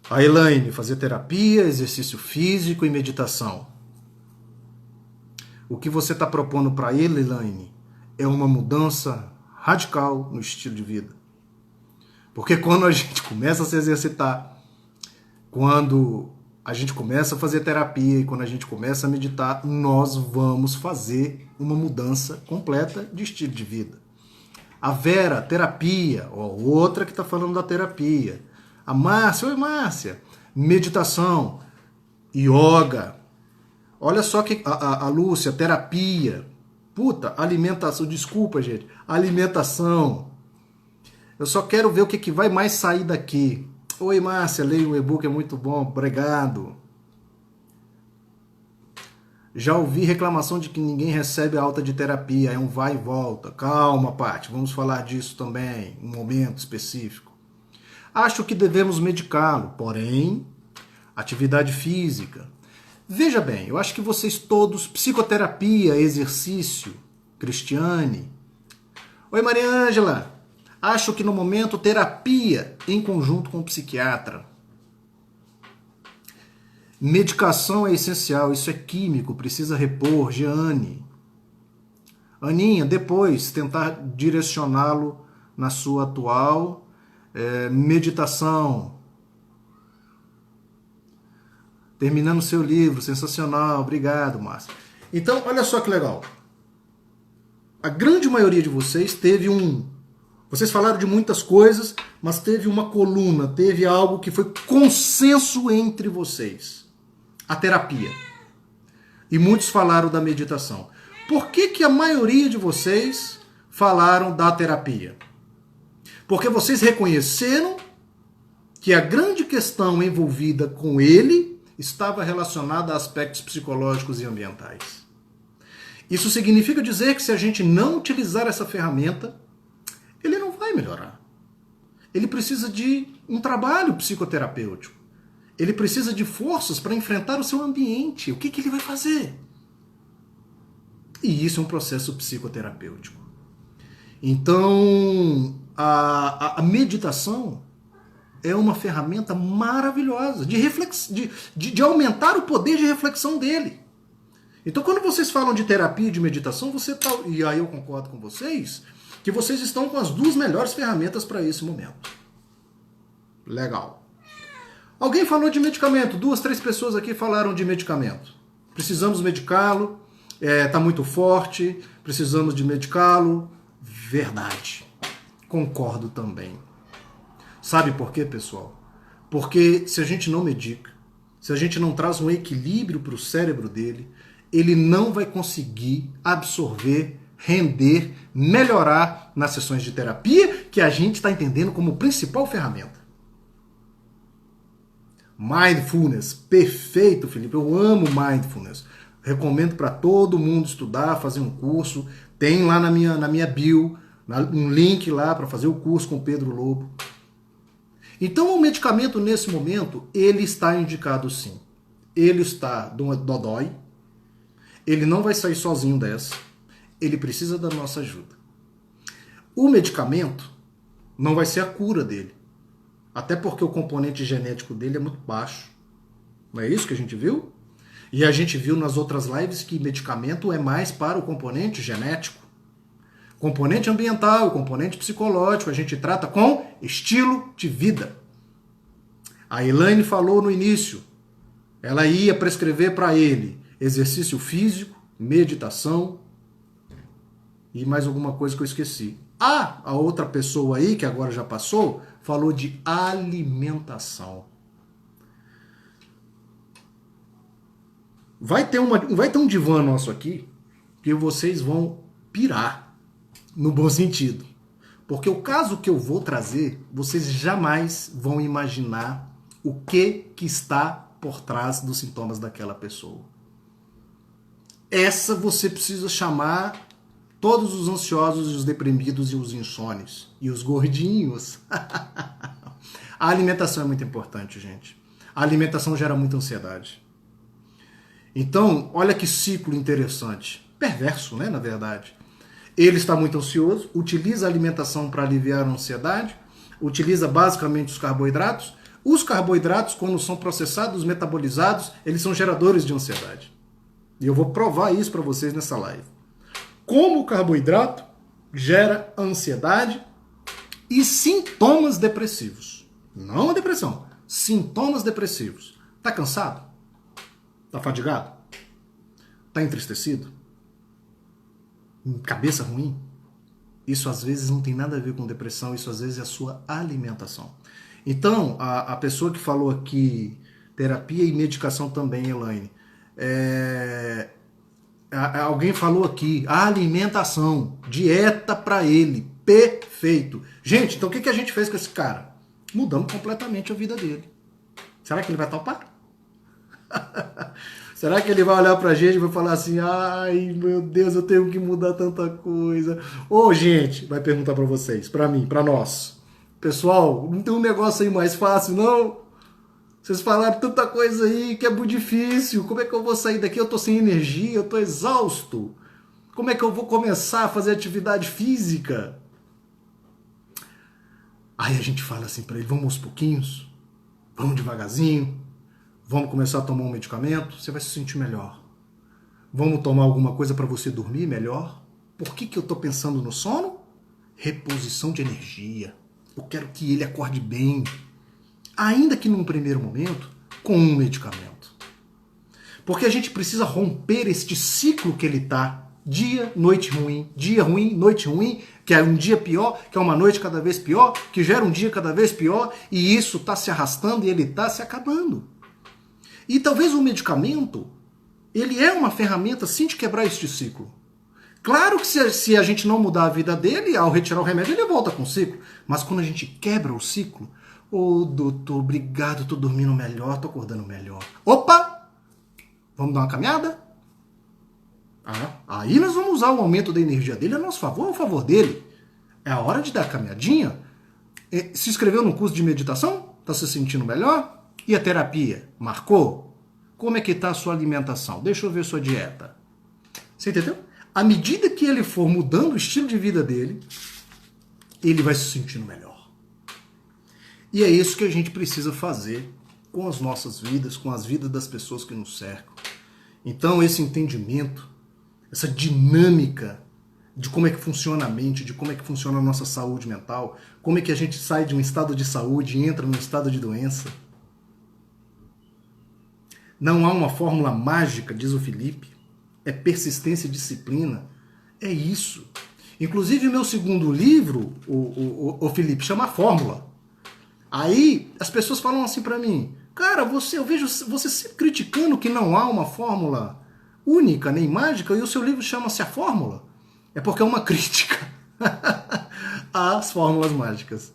A Elaine, fazer terapia, exercício físico e meditação. O que você está propondo para ele, Elaine, é uma mudança radical no estilo de vida. Porque quando a gente começa a se exercitar, quando a gente começa a fazer terapia e quando a gente começa a meditar, nós vamos fazer uma mudança completa de estilo de vida. A Vera, terapia, outra que está falando da terapia. A Márcia, oi Márcia, meditação, yoga. Olha só que a Lúcia, terapia. Puta, alimentação, desculpa gente, alimentação. Eu só quero ver o que vai mais sair daqui. Oi Márcia, leia o e-book, é muito bom, obrigado. Já ouvi reclamação de que ninguém recebe alta de terapia, é um vai e volta. Calma, Paty, vamos falar disso também, em um momento específico. Acho que devemos medicá-lo, porém, atividade física. Veja bem, eu acho que vocês todos, psicoterapia, exercício, Cristiane. Oi Maria Ângela, acho que no momento terapia em conjunto com o psiquiatra. Medicação é essencial, isso é químico, precisa repor, Jeane. Aninha, depois tentar direcioná-lo na sua atual meditação. Terminando seu livro, sensacional, obrigado, Márcia. Então, olha só que legal. A grande maioria de vocês teve Vocês falaram de muitas coisas, mas teve uma coluna, teve algo que foi consenso entre vocês. A terapia. E muitos falaram da meditação. Por que a maioria de vocês falaram da terapia? Porque vocês reconheceram que a grande questão envolvida com ele estava relacionada a aspectos psicológicos e ambientais. Isso significa dizer que se a gente não utilizar essa ferramenta, ele não vai melhorar. Ele precisa de um trabalho psicoterapêutico. Ele precisa de forças para enfrentar o seu ambiente. O que ele vai fazer? E isso é um processo psicoterapêutico. Então, a meditação é uma ferramenta maravilhosa de aumentar o poder de reflexão dele. Então, quando vocês falam de terapia e de meditação, e aí eu concordo com vocês, que vocês estão com as duas melhores ferramentas para esse momento. Legal. Alguém falou de medicamento. 2, 3 pessoas aqui falaram de medicamento. Precisamos medicá-lo. Está muito forte. Precisamos de medicá-lo. Verdade. Concordo também. Sabe por quê, pessoal? Porque se a gente não medica, se a gente não traz um equilíbrio para o cérebro dele, ele não vai conseguir absorver, render, melhorar nas sessões de terapia que a gente está entendendo como principal ferramenta. Mindfulness, perfeito, Felipe. Eu amo Mindfulness. Recomendo para todo mundo estudar, fazer um curso. Tem lá na minha bio um link lá para fazer o curso com o Pedro Lobo. Então o medicamento nesse momento, ele está indicado sim. Ele está dodói. Ele não vai sair sozinho dessa. Ele precisa da nossa ajuda. O medicamento não vai ser a cura dele. Até porque o componente genético dele é muito baixo. Não é isso que a gente viu? E a gente viu nas outras lives que medicamento é mais para o componente genético. Componente ambiental, componente psicológico, a gente trata com estilo de vida. A Elaine falou no início, ela ia prescrever para ele exercício físico, meditação e mais alguma coisa que eu esqueci. A outra pessoa aí, que agora já passou, falou de alimentação. Vai ter um divã nosso aqui que vocês vão pirar, no bom sentido. Porque o caso que eu vou trazer, vocês jamais vão imaginar o que está por trás dos sintomas daquela pessoa. Essa você precisa chamar todos os ansiosos e os deprimidos e os insônios e os gordinhos. A alimentação é muito importante, gente. A alimentação gera muita ansiedade. Então, olha que ciclo interessante. Perverso, né, na verdade. Ele está muito ansioso, utiliza a alimentação para aliviar a ansiedade, utiliza basicamente os carboidratos. Os carboidratos, quando são processados, metabolizados, eles são geradores de ansiedade. E eu vou provar isso para vocês nessa live. Como o carboidrato gera ansiedade e sintomas depressivos. Não a depressão, sintomas depressivos. Tá cansado? Tá fadigado? Tá entristecido? Cabeça ruim? Isso às vezes não tem nada a ver com depressão, isso às vezes é a sua alimentação. Então, a pessoa que falou aqui, terapia e medicação também, Elaine, alguém falou aqui, alimentação, dieta para ele, perfeito. Gente, então o que a gente fez com esse cara? Mudamos completamente a vida dele. Será que ele vai topar? Será que ele vai olhar pra gente e vai falar assim, ai meu Deus, eu tenho que mudar tanta coisa. Ô gente, vai perguntar pra vocês, pra mim, pra nós. Pessoal, não tem um negócio aí mais fácil, não? Vocês falaram tanta coisa aí que é muito difícil. Como é que eu vou sair daqui? Eu tô sem energia, eu tô exausto. Como é que eu vou começar a fazer atividade física? Aí a gente fala assim pra ele, vamos aos pouquinhos, vamos devagarzinho, vamos começar a tomar um medicamento, você vai se sentir melhor. Vamos tomar alguma coisa para você dormir melhor? Por que eu tô pensando no sono? Reposição de energia. Eu quero que ele acorde bem. Ainda que num primeiro momento, com um medicamento. Porque a gente precisa romper este ciclo que ele está. Dia, noite ruim, noite ruim, que é um dia pior, que é uma noite cada vez pior, que gera um dia cada vez pior, e isso está se arrastando e ele está se acabando. E talvez o medicamento, ele é uma ferramenta sim de quebrar este ciclo. Claro que se a gente não mudar a vida dele, ao retirar o remédio, ele volta com o ciclo. Mas quando a gente quebra o ciclo, ô doutor, obrigado, tô dormindo melhor, tô acordando melhor. Opa! Vamos dar uma caminhada? Aí nós vamos usar o aumento da energia dele a nosso favor ou a favor dele. É a hora de dar a caminhadinha. Se inscreveu no curso de meditação? Tá se sentindo melhor? E a terapia? Marcou? Como é que tá a sua alimentação? Deixa eu ver sua dieta. Você entendeu? À medida que ele for mudando o estilo de vida dele, ele vai se sentindo melhor. E é isso que a gente precisa fazer com as nossas vidas, com as vidas das pessoas que nos cercam. Então, esse entendimento, essa dinâmica de como é que funciona a mente, de como é que funciona a nossa saúde mental, como é que a gente sai de um estado de saúde e entra num estado de doença. Não há uma fórmula mágica, diz o Felipe. É persistência e disciplina. É isso. Inclusive, o meu segundo livro, o Felipe, chama Fórmula. Aí, as pessoas falam assim pra mim, cara, eu vejo você sempre criticando que não há uma fórmula única nem mágica, e o seu livro chama-se A Fórmula. É porque é uma crítica às fórmulas mágicas.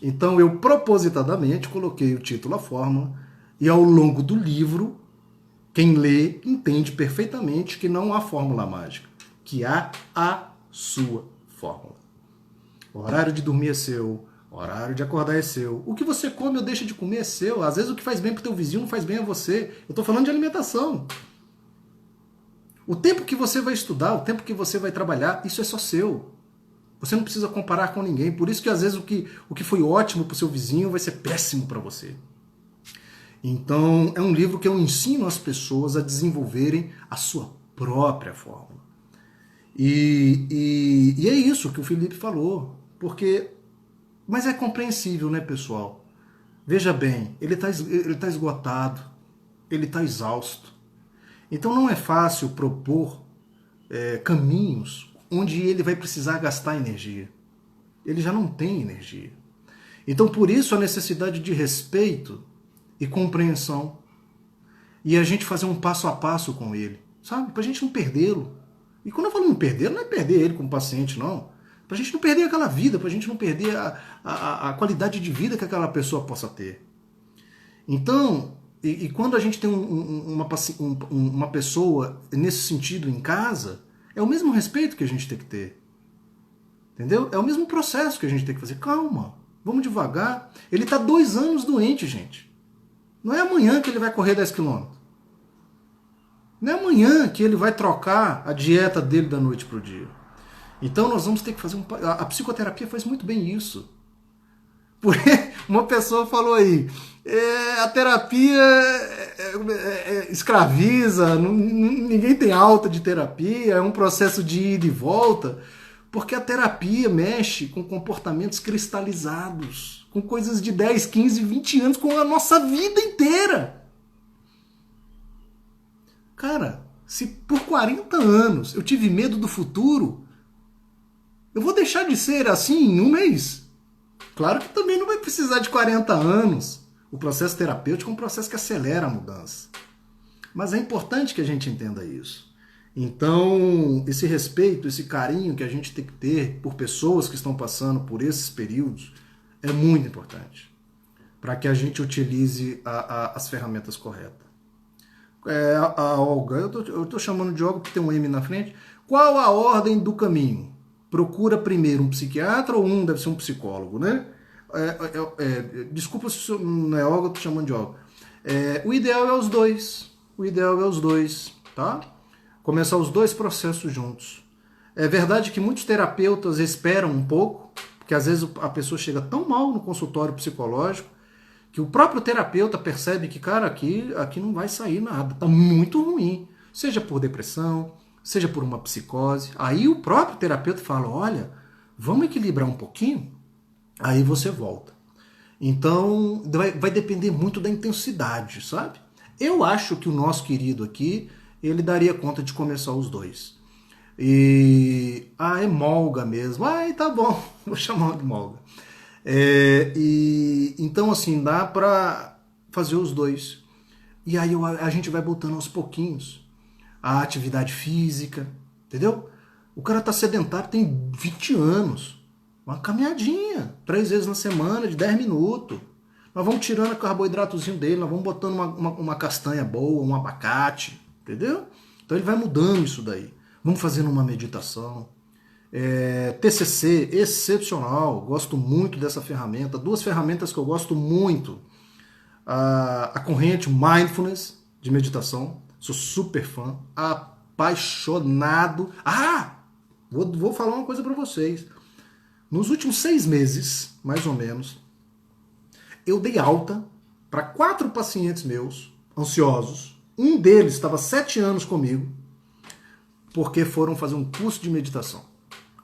Então, eu propositadamente coloquei o título A Fórmula, e ao longo do livro, quem lê entende perfeitamente que não há fórmula mágica, que há a sua fórmula. O horário de dormir é seu, o horário de acordar é seu. O que você come ou deixa de comer é seu. Às vezes o que faz bem pro teu vizinho não faz bem a você. Eu estou falando de alimentação. O tempo que você vai estudar, o tempo que você vai trabalhar, isso é só seu. Você não precisa comparar com ninguém. Por isso que às vezes o que foi ótimo pro seu vizinho vai ser péssimo para você. Então, é um livro que eu ensino as pessoas a desenvolverem a sua própria fórmula. E é isso que o Felipe falou. Mas é compreensível, né, pessoal? Veja bem, ele tá esgotado, ele está exausto. Então não é fácil propor caminhos onde ele vai precisar gastar energia. Ele já não tem energia. Então por isso a necessidade de respeito e compreensão. E a gente fazer um passo a passo com ele, sabe? Pra gente não perdê-lo. E quando eu falo não perdê-lo, não é perder ele como paciente, não. Pra gente não perder aquela vida, pra gente não perder a qualidade de vida que aquela pessoa possa ter. Então, e quando a gente tem uma pessoa nesse sentido em casa, é o mesmo respeito que a gente tem que ter. Entendeu? É o mesmo processo que a gente tem que fazer. Calma, vamos devagar. Ele está 2 anos doente, gente. Não é amanhã que ele vai correr 10 quilômetros. Não é amanhã que ele vai trocar a dieta dele da noite para o dia. Então nós vamos ter que fazer a psicoterapia faz muito bem isso. Porque uma pessoa falou aí, a terapia escraviza, ninguém tem alta de terapia, é um processo de ida e volta, porque a terapia mexe com comportamentos cristalizados, com coisas de 10, 15, 20 anos, com a nossa vida inteira. Cara, se por 40 anos eu tive medo do futuro, eu vou deixar de ser assim em um mês? Claro que também não vai precisar de 40 anos. O processo terapêutico é um processo que acelera a mudança. Mas é importante que a gente entenda isso. Então, esse respeito, esse carinho que a gente tem que ter por pessoas que estão passando por esses períodos é muito importante para que a gente utilize as ferramentas corretas. A Olga, eu estou chamando de Olga porque tem um M na frente. Qual a ordem do caminho? Procura primeiro um psiquiatra ou deve ser um psicólogo, né? Desculpa se não é Olga, eu estou chamando de Olga. O ideal é os dois. O ideal é os dois, tá? Começar os dois processos juntos. É verdade que muitos terapeutas esperam um pouco, porque às vezes a pessoa chega tão mal no consultório psicológico que o próprio terapeuta percebe que, cara, aqui não vai sair nada, tá muito ruim. Seja por depressão, seja por uma psicose. Aí o próprio terapeuta fala, olha, vamos equilibrar um pouquinho? Aí você volta. Então, vai depender muito da intensidade, sabe? Eu acho que o nosso querido aqui, ele daria conta de começar os dois. É Molga mesmo. Tá bom, vou chamar de Molga. Então, assim, dá pra fazer os dois. E aí a gente vai botando aos pouquinhos a atividade física, entendeu? O cara tá sedentário, tem 20 anos. Uma caminhadinha, 3 vezes na semana, de 10 minutos. Nós vamos tirando o carboidratozinho dele, nós vamos botando uma castanha boa, um abacate, entendeu? Então ele vai mudando isso daí. Vamos fazendo uma meditação. TCC, excepcional, gosto muito dessa ferramenta. 2 ferramentas que eu gosto muito. A corrente Mindfulness, de meditação, sou super fã, apaixonado. Vou falar uma coisa para vocês. Nos últimos 6 meses, mais ou menos, eu dei alta para 4 pacientes meus, ansiosos. Um deles estava 7 anos comigo, porque foram fazer um curso de meditação.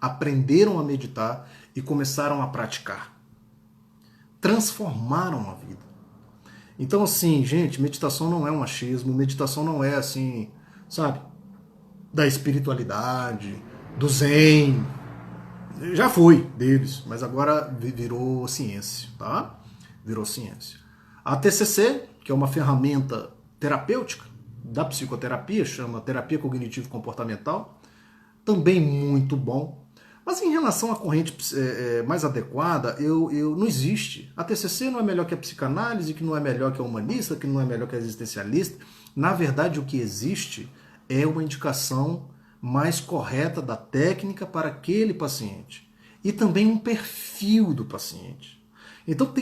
Aprenderam a meditar e começaram a praticar. Transformaram a vida. Então, assim, gente, meditação não é um achismo, meditação não é assim, sabe, da espiritualidade, do zen. Já foi deles, mas agora virou ciência, tá? Virou ciência. A TCC, que é uma ferramenta terapêutica da psicoterapia, chama terapia cognitivo-comportamental, também muito bom. Mas em relação à corrente mais adequada, não existe. A TCC não é melhor que a psicanálise, que não é melhor que a humanista, que não é melhor que a existencialista. Na verdade, o que existe é uma indicação mais correta da técnica para aquele paciente. E também um perfil do paciente. Então,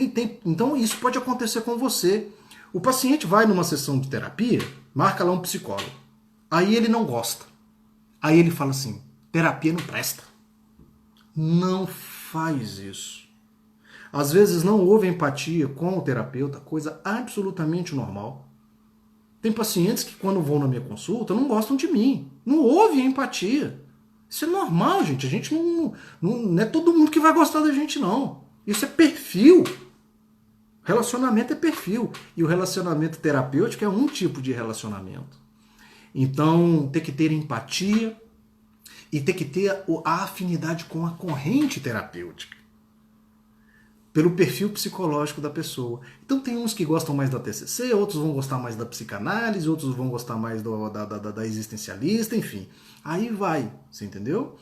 então isso pode acontecer com você. O paciente vai numa sessão de terapia, marca lá um psicólogo. Aí ele não gosta. Aí ele fala assim, terapia não presta. Não faz isso. Às vezes não houve empatia com o terapeuta, coisa absolutamente normal. Tem pacientes que quando vão na minha consulta não gostam de mim. Não houve empatia. Isso é normal, gente. A gente não é todo mundo que vai gostar da gente, não. Isso é perfil. Relacionamento é perfil. E o relacionamento terapêutico é um tipo de relacionamento. Então, tem que ter empatia e tem que ter a afinidade com a corrente terapêutica, pelo perfil psicológico da pessoa. Então tem uns que gostam mais da TCC, outros vão gostar mais da psicanálise, outros vão gostar mais da existencialista, enfim. Aí vai, você entendeu?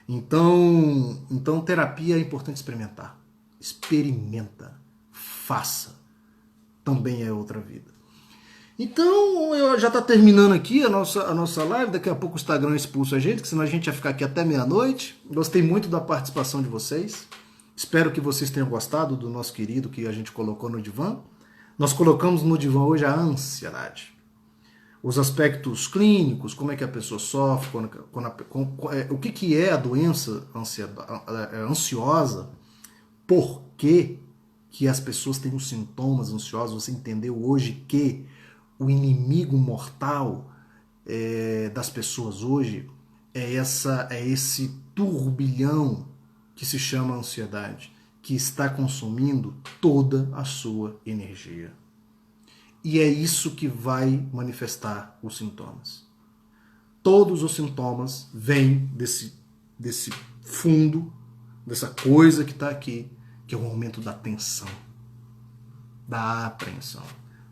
Então terapia é importante experimentar. Experimenta, faça. Também é outra vida. Então, já está terminando aqui a nossa live. Daqui a pouco o Instagram expulsa a gente, que senão a gente ia ficar aqui até meia-noite. Gostei muito da participação de vocês. Espero que vocês tenham gostado do nosso querido que a gente colocou no divã. Nós colocamos no divã hoje a ansiedade. Os aspectos clínicos, como é que a pessoa sofre, o que é a doença ansiosa, por que as pessoas têm os sintomas ansiosos. Você entendeu hoje que o inimigo mortal das pessoas hoje é esse turbilhão que se chama ansiedade, que está consumindo toda a sua energia. E é isso que vai manifestar os sintomas. Todos os sintomas vêm desse fundo, dessa coisa que está aqui, que é o aumento da tensão, da apreensão.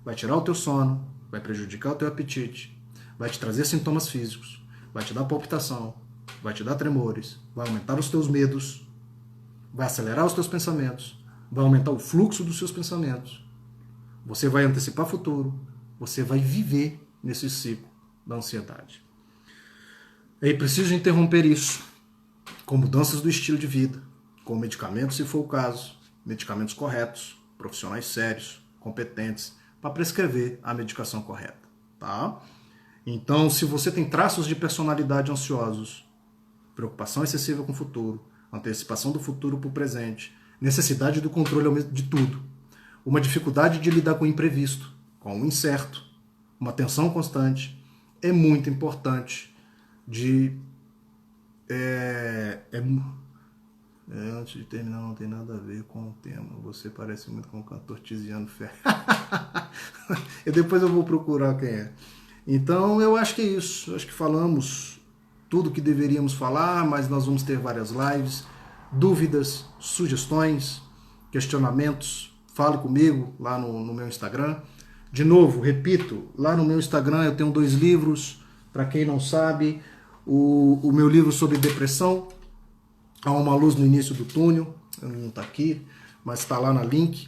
Vai tirar o teu sono, vai prejudicar o teu apetite, vai te trazer sintomas físicos, vai te dar palpitação, vai te dar tremores, vai aumentar os teus medos, vai acelerar os teus pensamentos, vai aumentar o fluxo dos seus pensamentos. Você vai antecipar o futuro, você vai viver nesse ciclo da ansiedade. É preciso interromper isso com mudanças do estilo de vida, com medicamentos, se for o caso, medicamentos corretos, profissionais sérios, competentes, para prescrever a medicação correta, tá? Então, se você tem traços de personalidade ansiosos, preocupação excessiva com o futuro, antecipação do futuro para o presente, necessidade do controle de tudo, uma dificuldade de lidar com o imprevisto, com o incerto, uma tensão constante, é muito importante antes de terminar, não tem nada a ver com o tema. Você parece muito com o cantor Tiziano Ferreira. E depois eu vou procurar quem é. Então, eu acho que é isso. Acho que falamos tudo que deveríamos falar, mas nós vamos ter várias lives. Dúvidas, sugestões, questionamentos, fale comigo lá no meu Instagram. De novo, repito, lá no meu Instagram eu tenho 2 livros. Para quem não sabe, o meu livro sobre depressão, Há uma Luz no Início do Túnel, não está aqui, mas está lá na link.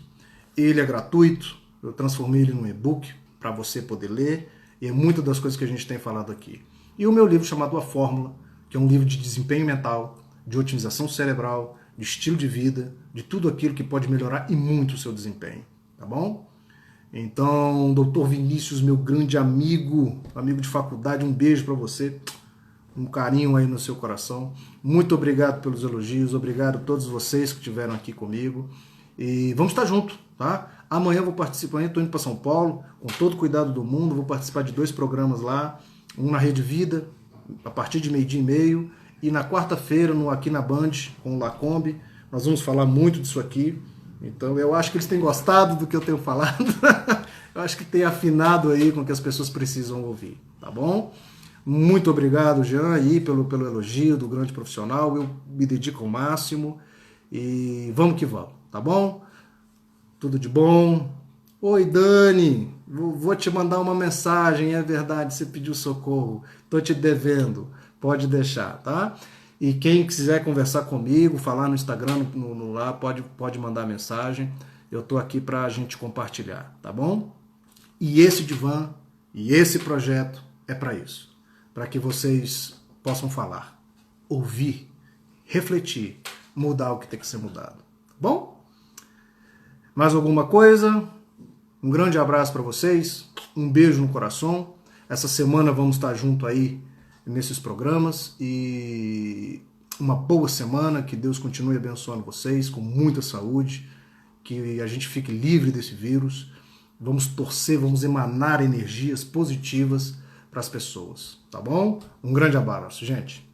Ele é gratuito, eu transformei ele num e-book para você poder ler, e é muitas das coisas que a gente tem falado aqui. E o meu livro chamado A Fórmula, que é um livro de desempenho mental, de otimização cerebral, de estilo de vida, de tudo aquilo que pode melhorar e muito o seu desempenho, tá bom? Então, Dr. Vinícius, meu grande amigo de faculdade, um beijo para você, um carinho aí no seu coração. Muito obrigado pelos elogios, obrigado a todos vocês que estiveram aqui comigo. E vamos estar juntos, tá? Amanhã eu vou participar, estou indo para São Paulo, com todo o cuidado do mundo, vou participar de 2 programas lá, um na Rede Vida, a partir de 12h30, e na quarta-feira, aqui na Band, com o Lacombe, nós vamos falar muito disso aqui. Então eu acho que eles têm gostado do que eu tenho falado, eu acho que tem afinado aí com o que as pessoas precisam ouvir, tá bom? Muito obrigado, Jean, aí pelo elogio do grande profissional, eu me dedico ao máximo e vamos que vamos, tá bom? Tudo de bom? Oi, Dani, vou te mandar uma mensagem, é verdade, você pediu socorro, tô te devendo, pode deixar, tá? E quem quiser conversar comigo, falar no Instagram, lá, pode mandar mensagem, eu tô aqui pra gente compartilhar, tá bom? E esse divã, e esse projeto é para isso. Para que vocês possam falar, ouvir, refletir, mudar o que tem que ser mudado. Tá bom? Mais alguma coisa? Um grande abraço para vocês, um beijo no coração. Essa semana vamos estar junto aí nesses programas e uma boa semana, que Deus continue abençoando vocês com muita saúde, que a gente fique livre desse vírus. Vamos torcer, vamos emanar energias positivas para as pessoas, tá bom? Um grande abraço, gente.